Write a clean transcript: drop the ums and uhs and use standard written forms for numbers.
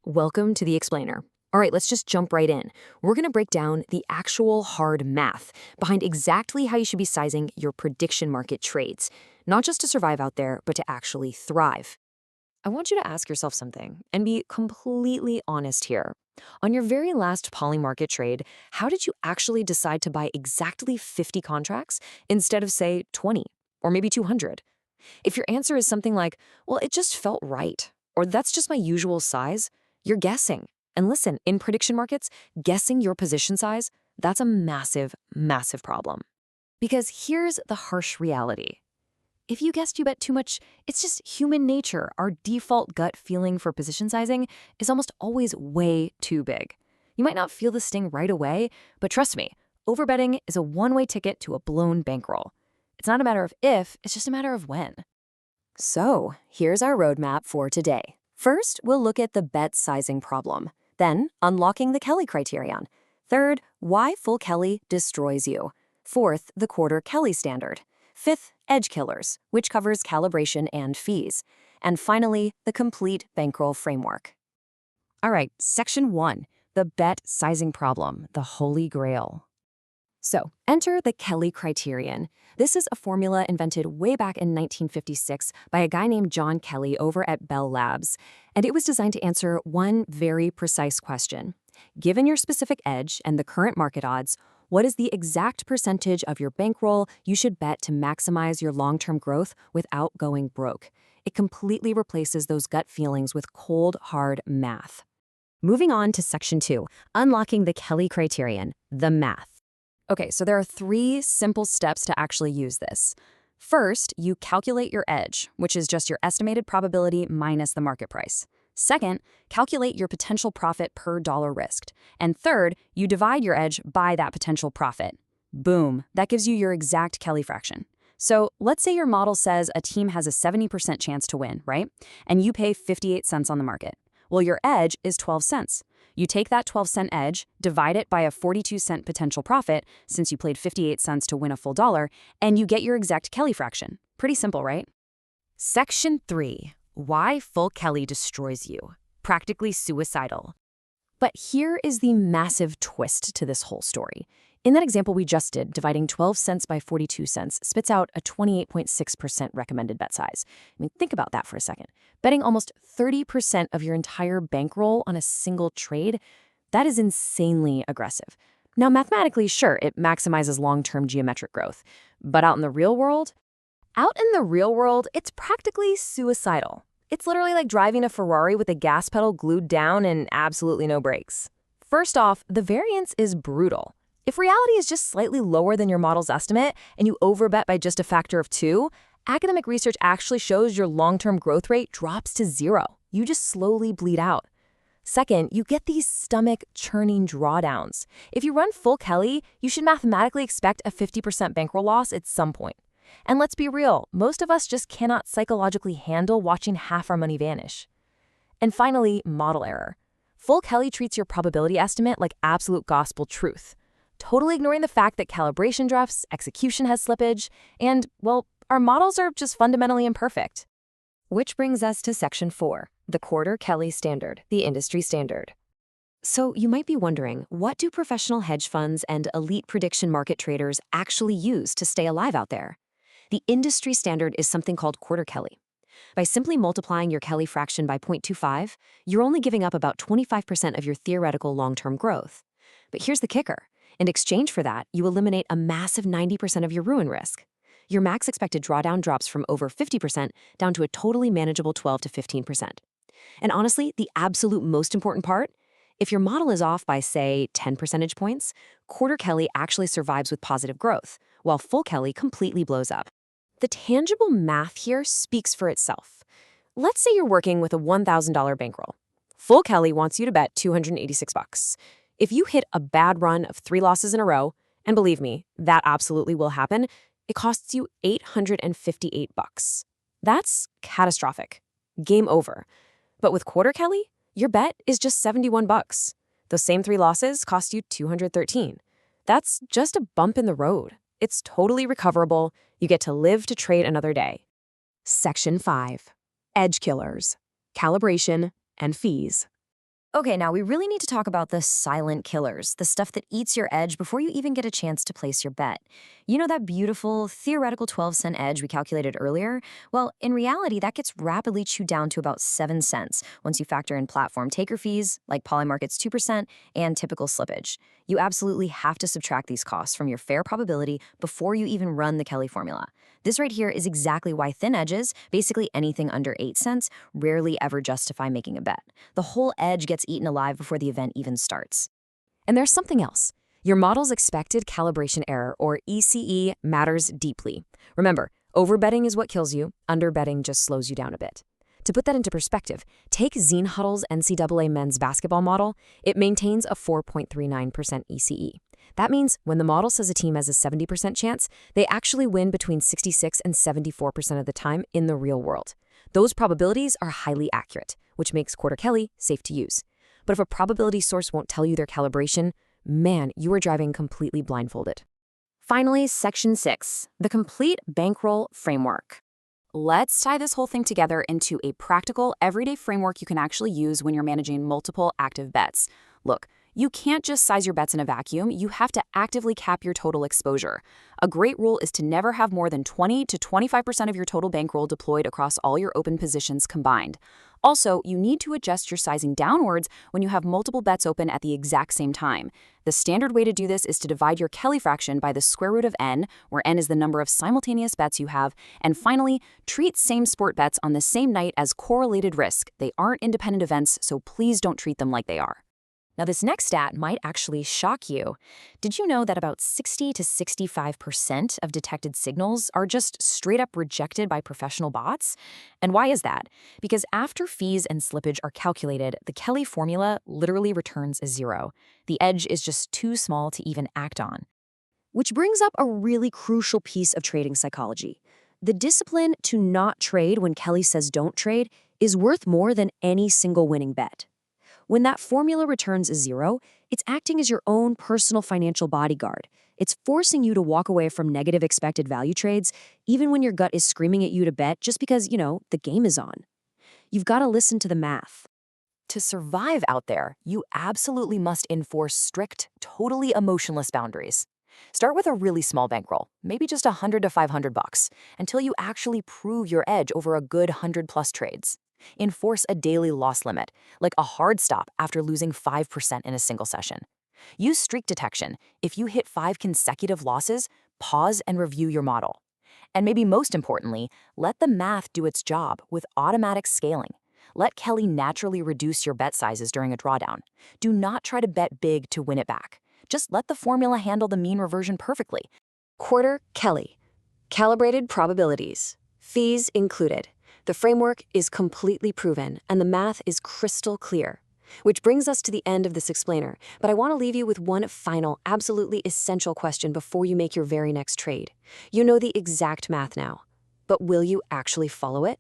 Welcome to the explainer. All right, let's just jump right in. We're going to break down the actual hard math behind exactly how you should be sizing your prediction market trades, not just to survive out there, but to actually thrive. I want you to ask yourself something and be completely honest here. On your very last Polymarket trade, how did you actually decide to buy exactly 50 contracts instead of, say, 20 or maybe 200? If your answer is something like, well, it just felt right, or that's just my usual size, you're guessing. And listen, in prediction markets, guessing your position size, that's a massive, massive problem. Because here's the harsh reality. If you guessed you bet too much, it's just human nature. Our default gut feeling for position sizing is almost always way too big. You might not feel the sting right away, but trust me, overbetting is a one-way ticket to a blown bankroll. It's not a matter of if, it's just a matter of when. So, here's our roadmap for today. First, we'll look at the bet sizing problem. Then, unlocking the Kelly Criterion. Third, why full Kelly destroys you. Fourth, the quarter Kelly standard. Fifth, edge killers, which covers calibration and fees. And finally, the complete bankroll framework. All right, section 1, the bet sizing problem, the holy grail. So, enter the Kelly Criterion. This is a formula invented way back in 1956 by a guy named John Kelly over at Bell Labs, and it was designed to answer one very precise question. Given your specific edge and the current market odds, what is the exact percentage of your bankroll you should bet to maximize your long-term growth without going broke? It completely replaces those gut feelings with cold, hard math. Moving on to section 2, unlocking the Kelly Criterion, the math. Okay, so there are 3 simple steps to actually use this. First, you calculate your edge, which is just your estimated probability minus the market price. Second, calculate your potential profit per dollar risked. And third, you divide your edge by that potential profit. Boom, that gives you your exact Kelly fraction. So let's say your model says a team has a 70% chance to win, right? And you pay 58 cents on the market. Well, your edge is 12 cents. You take that 12-cent edge, divide it by a 42-cent potential profit, since you played 58 cents to win a full dollar, and you get your exact Kelly fraction. Pretty simple, right? Section 3. Why full Kelly destroys you. Practically suicidal. But here is the massive twist to this whole story. In that example we just did, dividing 12 cents by 42 cents spits out a 28.6% recommended bet size. I mean, think about that for a second. Betting almost 30% of your entire bankroll on a single trade, that is insanely aggressive. Now, mathematically, sure, it maximizes long-term geometric growth. But out in the real world? Out in the real world, it's practically suicidal. It's literally like driving a Ferrari with the gas pedal glued down and absolutely no brakes. First off, the variance is brutal. If reality is just slightly lower than your model's estimate and you overbet by just a factor of 2, academic research actually shows your long-term growth rate drops to 0. You just slowly bleed out. Second, you get these stomach-churning drawdowns. If you run full Kelly, you should mathematically expect a 50% bankroll loss at some point. And let's be real, most of us just cannot psychologically handle watching half our money vanish. And finally, model error. Full Kelly treats your probability estimate like absolute gospel truth, totally ignoring the fact that calibration drifts, execution has slippage, and, well, our models are just fundamentally imperfect. Which brings us to section 4, the quarter Kelly standard, the industry standard. So you might be wondering, what do professional hedge funds and elite prediction market traders actually use to stay alive out there? The industry standard is something called quarter Kelly. By simply multiplying your Kelly fraction by 0.25, you're only giving up about 25% of your theoretical long-term growth. But here's the kicker. In exchange for that, you eliminate a massive 90% of your ruin risk. Your max expected drawdown drops from over 50% down to a totally manageable 12 to 15%. And honestly, the absolute most important part, if your model is off by, say, 10 percentage points, quarter Kelly actually survives with positive growth, while full Kelly completely blows up. The tangible math here speaks for itself. Let's say you're working with a $1,000 bankroll. Full Kelly wants you to bet $286. If you hit a bad run of 3 losses in a row, and believe me, that absolutely will happen, it costs you $858. That's catastrophic. Game over. But with quarter Kelly, your bet is just $71. Those same 3 losses cost you $213. That's just a bump in the road. It's totally recoverable. You get to live to trade another day. Section 5. Edge killers, calibration, and fees. Okay, now we really need to talk about the silent killers, the stuff that eats your edge before you even get a chance to place your bet. You know that beautiful, theoretical 12-cent edge we calculated earlier? Well, in reality, that gets rapidly chewed down to about 7 cents once you factor in platform taker fees, like Polymarket's 2%, and typical slippage. You absolutely have to subtract these costs from your fair probability before you even run the Kelly formula. This right here is exactly why thin edges, basically anything under 8 cents, rarely ever justify making a bet. The whole edge gets eaten alive before the event even starts. And there's something else. Your model's expected calibration error, or ECE, matters deeply. Remember, overbetting is what kills you, underbetting just slows you down a bit. To put that into perspective, take Zine Huddle's NCAA men's basketball model. It maintains a 4.39% ECE. That means when the model says a team has a 70% chance, they actually win between 66 and 74% of the time in the real world. Those probabilities are highly accurate, which makes Quarter Kelly safe to use. But if a probability source won't tell you their calibration, man, you are driving completely blindfolded. Finally, Section 6, the complete bankroll framework. Let's tie this whole thing together into a practical, everyday framework you can actually use when you're managing multiple active bets. Look, you can't just size your bets in a vacuum. You have to actively cap your total exposure. A great rule is to never have more than 20 to 25% of your total bankroll deployed across all your open positions combined. Also, you need to adjust your sizing downwards when you have multiple bets open at the exact same time. The standard way to do this is to divide your Kelly fraction by the square root of n, where n is the number of simultaneous bets you have, and finally, treat same sport bets on the same night as correlated risk. They aren't independent events, so please don't treat them like they are. Now, this next stat might actually shock you. Did you know that about 60 to 65% of detected signals are just straight up rejected by professional bots? And why is that? Because after fees and slippage are calculated, the Kelly formula literally returns a zero. The edge is just too small to even act on. Which brings up a really crucial piece of trading psychology. The discipline to not trade when Kelly says don't trade is worth more than any single winning bet. When that formula returns a zero, it's acting as your own personal financial bodyguard. It's forcing you to walk away from negative expected value trades, even when your gut is screaming at you to bet just because, the game is on. You've got to listen to the math. To survive out there, you absolutely must enforce strict, totally emotionless boundaries. Start with a really small bankroll, maybe just $100 to $500, until you actually prove your edge over a good 100+ trades. Enforce a daily loss limit, like a hard stop after losing 5% in a single session. Use streak detection. If you hit 5 consecutive losses, pause and review your model. And maybe most importantly, let the math do its job with automatic scaling. Let Kelly naturally reduce your bet sizes during a drawdown. Do not try to bet big to win it back. Just let the formula handle the mean reversion perfectly. Quarter Kelly. Calibrated probabilities. Fees included. The framework is completely proven, and the math is crystal clear. Which brings us to the end of this explainer, but I want to leave you with one final, absolutely essential question before you make your very next trade. You know the exact math now, but will you actually follow it?